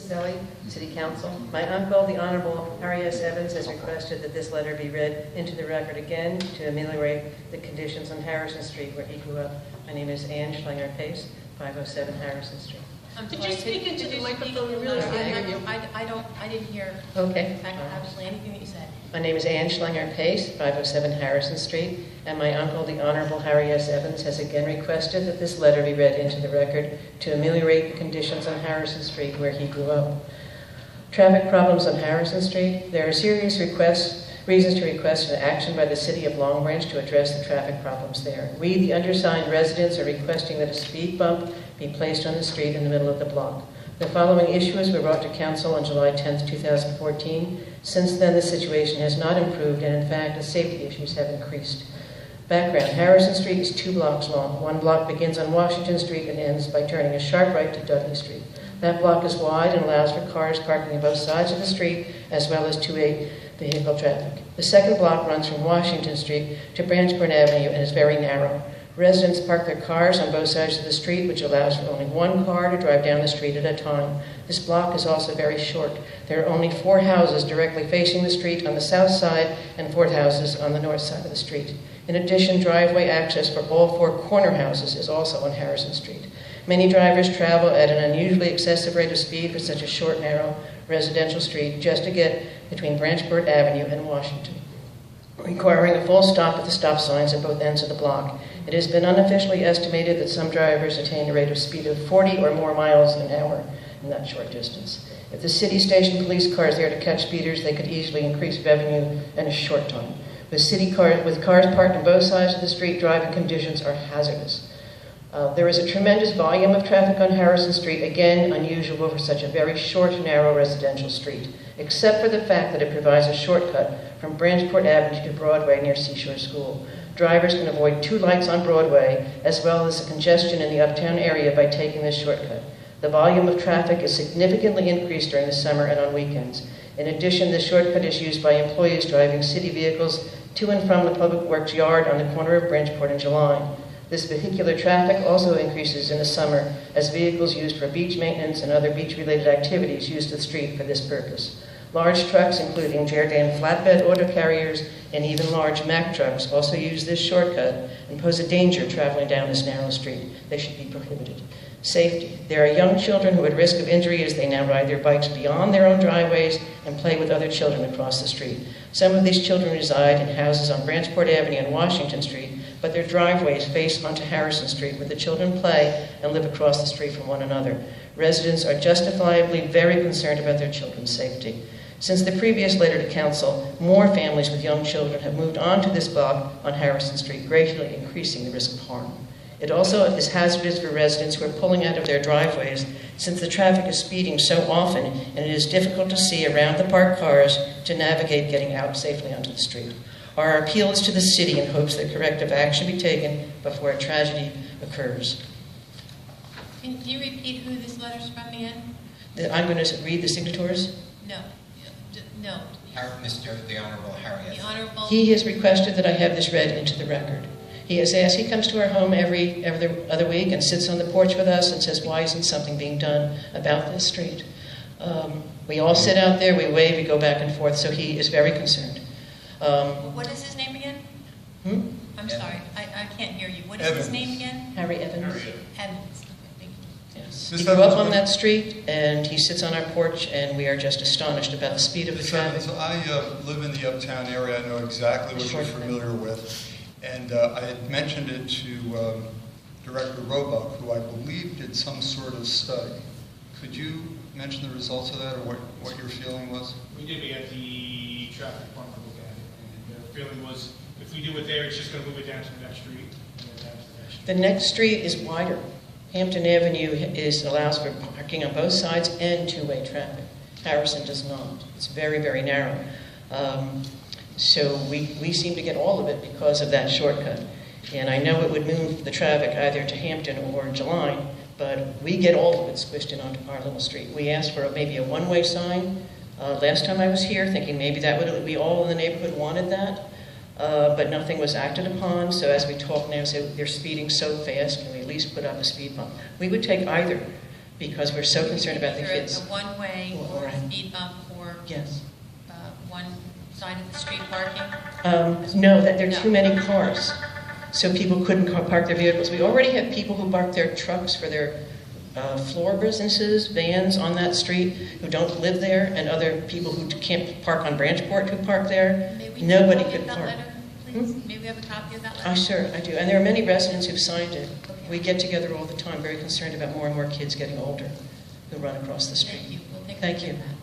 Castelli, City Council. My uncle, the Honorable Harry S. Evans, has requested that this letter be read into the record again to ameliorate the conditions on Harrison Street where he grew up. My name is Ann Schlinger Pace, 507 Harrison Street. Could you speak into the microphone? I didn't hear okay. Actually anything that you said. My name is Ann Schlinger Pace, 507 Harrison Street, and my uncle, the Honorable Harry S. Evans, has again requested that this letter be read into the record to ameliorate the conditions on Harrison Street where he grew up. Traffic problems on Harrison Street. There are serious reasons to request an action by the City of Long Branch to address the traffic problems there. We, the undersigned residents, are requesting that a speed bump be placed on the street in the middle of the block. The following issues were brought to Council on July 10, 2014. Since then, the situation has not improved, and in fact, the safety issues have increased. Background: Harrison Street is 2 blocks long. One block begins on Washington Street and ends by turning a sharp right to Dudley Street. That block is wide and allows for cars parking on both sides of the street, as well as 2A vehicle traffic. The second block runs from Washington Street to Branchport Avenue and is very narrow. Residents park their cars on both sides of the street, which allows for only one car to drive down the street at a time. This block is also very short. There are only 4 houses directly facing the street on the south side and 4 houses on the north side of the street. In addition, driveway access for all 4 corner houses is also on Harrison Street. Many drivers travel at an unusually excessive rate of speed for such a short, narrow residential street just to get between Branchport Avenue and Washington, requiring a full stop at the stop signs at both ends of the block. It has been unofficially estimated that some drivers attain a rate of speed of 40 or more miles an hour in that short distance. If the city stationed police cars there to catch speeders, they could easily increase revenue in a short time. With cars parked on both sides of the street, driving conditions are hazardous. There is a tremendous volume of traffic on Harrison Street, again unusual for such a very short, narrow residential street, except for the fact that it provides a shortcut from Branchport Avenue to Broadway near Seashore School. Drivers can avoid 2 lights on Broadway, as well as the congestion in the uptown area by taking this shortcut. The volume of traffic is significantly increased during the summer and on weekends. In addition, this shortcut is used by employees driving city vehicles to and from the Public Works yard on the corner of Branchport and July. This vehicular traffic also increases in the summer as vehicles used for beach maintenance and other beach-related activities use the street for this purpose. Large trucks, including Jerdan flatbed auto carriers and even large Mack trucks, also use this shortcut and pose a danger traveling down this narrow street. They should be prohibited. Safety. There are young children who are at risk of injury as they now ride their bikes beyond their own driveways and play with other children across the street. Some of these children reside in houses on Branchport Avenue and Washington Street, but their driveways face onto Harrison Street, where the children play and live across the street from one another. Residents are justifiably very concerned about their children's safety. Since the previous letter to Council, more families with young children have moved onto this block on Harrison Street, greatly increasing the risk of harm. It also is hazardous for residents who are pulling out of their driveways, since the traffic is speeding so often and it is difficult to see around the parked cars to navigate getting out safely onto the street. Our appeal is to the city in hopes that corrective action be taken before a tragedy occurs. Can you repeat who this letter's from again? I'm going to read the signatories. No. The Honorable Harry. The Honorable. He has requested that I have this read into the record. He has asked, he comes to our home every other week and sits on the porch with us and says, why isn't something being done about this street? We all sit out there, we wave, we go back and forth, so he is very concerned. What is his name again? I'm sorry, I can't hear you. What is Evans. his name again? Harry Evans. Evans. Yes. He grew up on that street, and he sits on our porch, and we are just astonished about the speed of the traffic. So I live in the uptown area. I know exactly what you're familiar with. And I had mentioned it to Director Roebuck, who I believe did some sort of study. Could you mention the results of that, or what your feeling was? We did. We had the traffic department look at it, and the feeling was, if we do it there, it's just going to move it down to the next street. The next street is wider. Hampton Avenue allows for parking on both sides and 2-way traffic. Harrison does not. It's very, very narrow. So we seem to get all of it because of that shortcut. And I know it would move the traffic either to Hampton or Jeline, but we get all of it squished in onto our little street. We asked for maybe a one-way sign last time I was here, thinking maybe that would be all in the neighborhood wanted that, but nothing was acted upon. So as we talk now, say they're speeding so fast, can we at least put up a speed bump? We would take either. because we're so concerned about the Either kids. the one-way or Right. speed bump or Yes. one side of the street parking? No, that there are No. too many cars, so people couldn't park their vehicles. We already have people who park their trucks for their floor businesses, vans on that street, who don't live there, and other people who can't park on Branchport who park there. May we Nobody have a copy could of that park. letter, please? May we have a copy of that letter? Sure, I do. And there are many residents who've signed it. Okay. We get together all the time, very concerned about more and more kids getting older who run across the Thank street. you. We'll take a Thank look at you. that.